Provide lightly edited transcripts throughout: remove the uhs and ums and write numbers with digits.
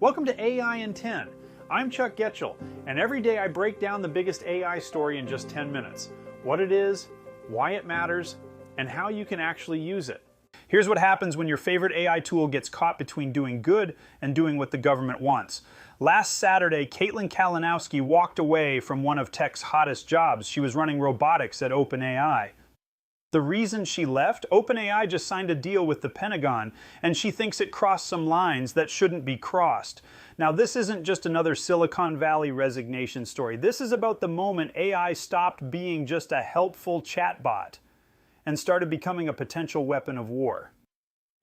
Welcome to AI in 10. I'm Chuck Goetschel, and every day I break down the biggest AI story in just 10 minutes. What it is, why it matters, and how you can actually use it. Here's what happens when your favorite AI tool gets caught between doing good and doing what the government wants. Last Saturday, Caitlin Kalinowski walked away from one of tech's hottest jobs. She was running robotics at OpenAI. The reason she left? OpenAI just signed a deal with the Pentagon, and she thinks it crossed some lines that shouldn't be crossed. Now, this isn't just another Silicon Valley resignation story. This is about the moment AI stopped being just a helpful chatbot and started becoming a potential weapon of war.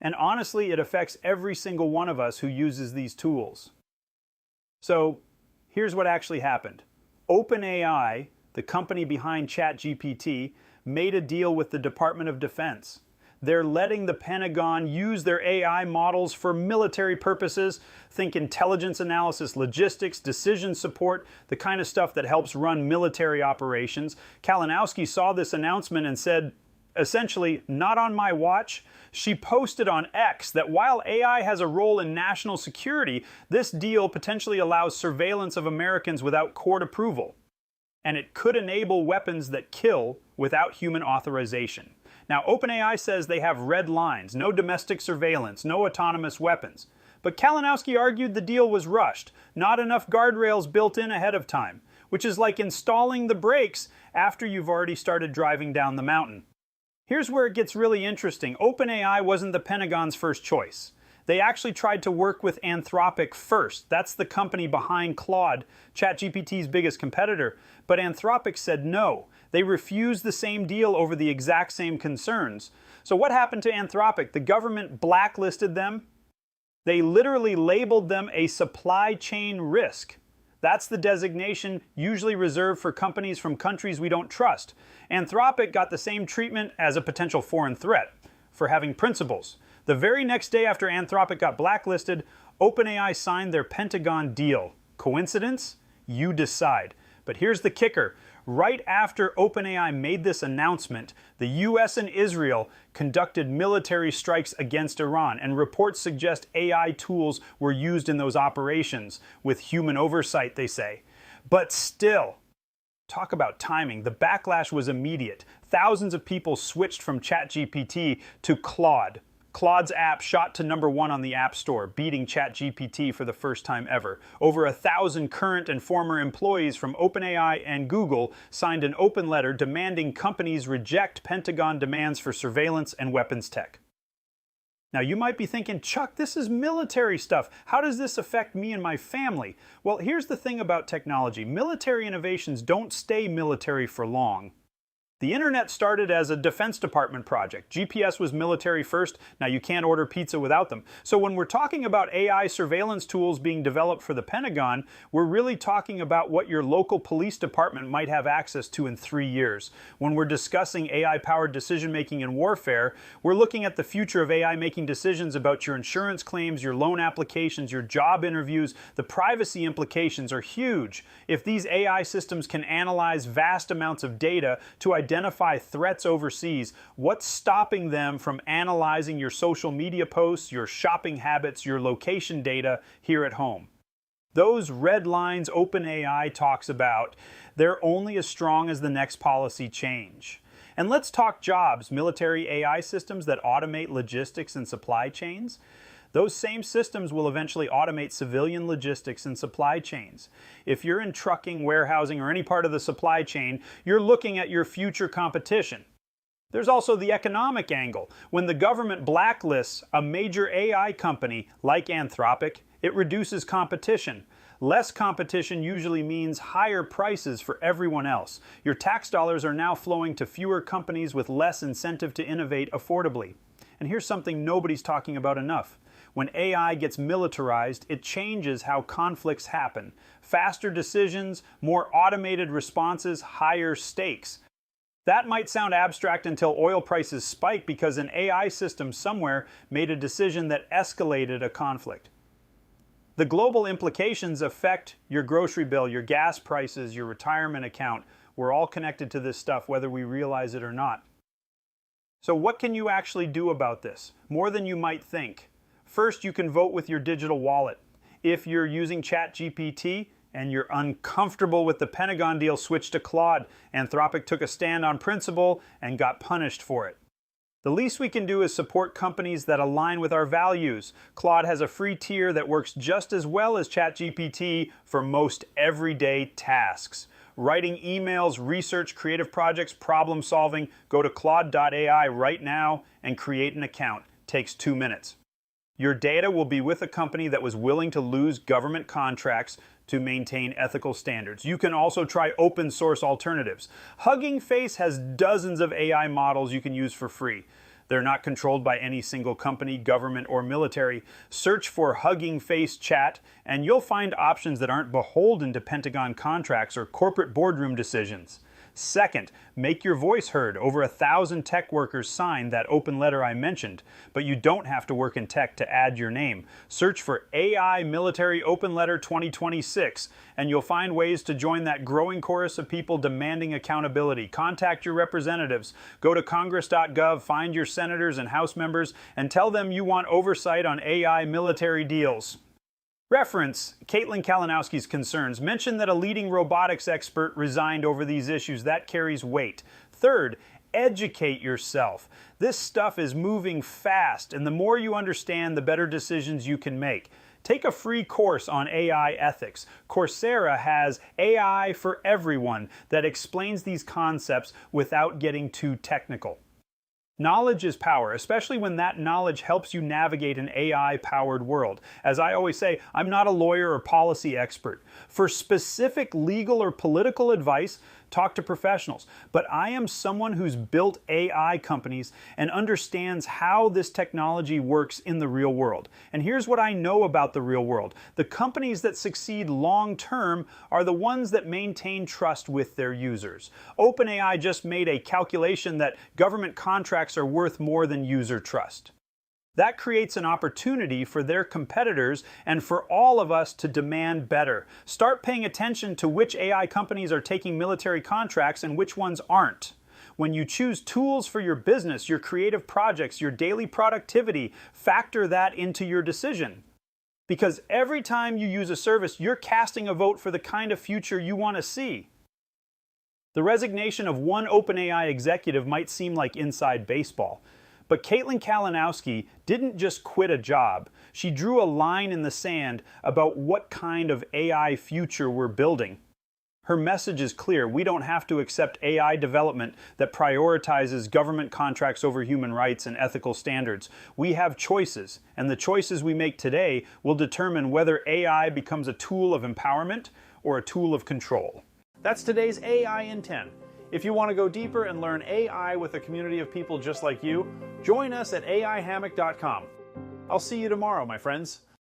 And honestly, it affects every single one of us who uses these tools. So, here's what actually happened. OpenAI, the company behind ChatGPT, made a deal with the Department of Defense. They're letting the Pentagon use their AI models for military purposes. Think intelligence analysis, logistics, decision support, the kind of stuff that helps run military operations. Kalinowski saw this announcement and said, essentially, not on my watch. She posted on X that while AI has a role in national security, this deal potentially allows surveillance of Americans without court approval. And it could enable weapons that kill without human authorization. Now, OpenAI says they have red lines, no domestic surveillance, no autonomous weapons. But Kalinowski argued the deal was rushed, not enough guardrails built in ahead of time, which is like installing the brakes after you've already started driving down the mountain. Here's where it gets really interesting. OpenAI wasn't the Pentagon's first choice. They actually tried to work with Anthropic first. That's the company behind Claude, ChatGPT's biggest competitor. But Anthropic said no. They refused the same deal over the exact same concerns. So what happened to Anthropic? The government blacklisted them. They literally labeled them a supply chain risk. That's the designation usually reserved for companies from countries we don't trust. Anthropic got the same treatment as a potential foreign threat for having principles. The very next day after Anthropic got blacklisted, OpenAI signed their Pentagon deal. Coincidence? You decide. But here's the kicker. Right after OpenAI made this announcement, the US and Israel conducted military strikes against Iran, and reports suggest AI tools were used in those operations, with human oversight, they say. But still, talk about timing. The backlash was immediate. Thousands of people switched from ChatGPT to Claude. Claude's app shot to #1 on the App Store, beating ChatGPT for the first time ever. Over 1,000 current and former employees from OpenAI and Google signed an open letter demanding companies reject Pentagon demands for surveillance and weapons tech. Now, you might be thinking, Chuck, this is military stuff. How does this affect me and my family? Well, here's the thing about technology. Military innovations don't stay military for long. The internet started as a Defense Department project. GPS was military first. Now you can't order pizza without them. So when we're talking about AI surveillance tools being developed for the Pentagon, we're really talking about what your local police department might have access to in 3 years. When we're discussing AI-powered decision-making in warfare, we're looking at the future of AI making decisions about your insurance claims, your loan applications, your job interviews. The privacy implications are huge. If these AI systems can analyze vast amounts of data to identify threats overseas, what's stopping them from analyzing your social media posts, your shopping habits, your location data here at home? Those red lines OpenAI talks about, they're only as strong as the next policy change. And let's talk jobs, military AI systems that automate logistics and supply chains. Those same systems will eventually automate civilian logistics and supply chains. If you're in trucking, warehousing, or any part of the supply chain, you're looking at your future competition. There's also the economic angle. When the government blacklists a major AI company like Anthropic, it reduces competition. Less competition usually means higher prices for everyone else. Your tax dollars are now flowing to fewer companies with less incentive to innovate affordably. And here's something nobody's talking about enough. When AI gets militarized, it changes how conflicts happen. Faster decisions, more automated responses, higher stakes. That might sound abstract until oil prices spike because an AI system somewhere made a decision that escalated a conflict. The global implications affect your grocery bill, your gas prices, your retirement account. We're all connected to this stuff, whether we realize it or not. So what can you actually do about this? More than you might think. First, you can vote with your digital wallet. If you're using ChatGPT and you're uncomfortable with the Pentagon deal, switch to Claude. Anthropic took a stand on principle and got punished for it. The least we can do is support companies that align with our values. Claude has a free tier that works just as well as ChatGPT for most everyday tasks. Writing emails, research, creative projects, problem solving, go to Claude.ai right now and create an account. Takes 2 minutes. Your data will be with a company that was willing to lose government contracts to maintain ethical standards. You can also try open source alternatives. Hugging Face has dozens of AI models you can use for free. They're not controlled by any single company, government, or military. Search for Hugging Face Chat, and you'll find options that aren't beholden to Pentagon contracts or corporate boardroom decisions. Second, make your voice heard. Over 1,000 tech workers signed that open letter I mentioned, but you don't have to work in tech to add your name. Search for AI Military Open Letter 2026, and you'll find ways to join that growing chorus of people demanding accountability. Contact your representatives. Go to congress.gov, find your senators and House members, and tell them you want oversight on AI military deals. Reference Caitlin Kalinowski's concerns. Mention that a leading robotics expert resigned over these issues. That carries weight. Third, educate yourself. This stuff is moving fast, and the more you understand, the better decisions you can make. Take a free course on AI ethics. Coursera has AI for Everyone that explains these concepts without getting too technical. Knowledge is power, especially when that knowledge helps you navigate an AI-powered world. As I always say, I'm not a lawyer or policy expert. For specific legal or political advice, talk to professionals. But I am someone who's built AI companies and understands how this technology works in the real world. And here's what I know about the real world. The companies that succeed long-term are the ones that maintain trust with their users. OpenAI just made a calculation that government contracts are worth more than user trust. That creates an opportunity for their competitors and for all of us to demand better. Start paying attention to which AI companies are taking military contracts and which ones aren't. When you choose tools for your business, your creative projects, your daily productivity, factor that into your decision. Because every time you use a service, you're casting a vote for the kind of future you want to see. The resignation of one OpenAI executive might seem like inside baseball. But Caitlin Kalinowski didn't just quit a job. She drew a line in the sand about what kind of AI future we're building. Her message is clear. We don't have to accept AI development that prioritizes government contracts over human rights and ethical standards. We have choices, and the choices we make today will determine whether AI becomes a tool of empowerment or a tool of control. That's today's AI in 10. If you want to go deeper and learn AI with a community of people just like you, join us at aihammock.com. I'll see you tomorrow, my friends.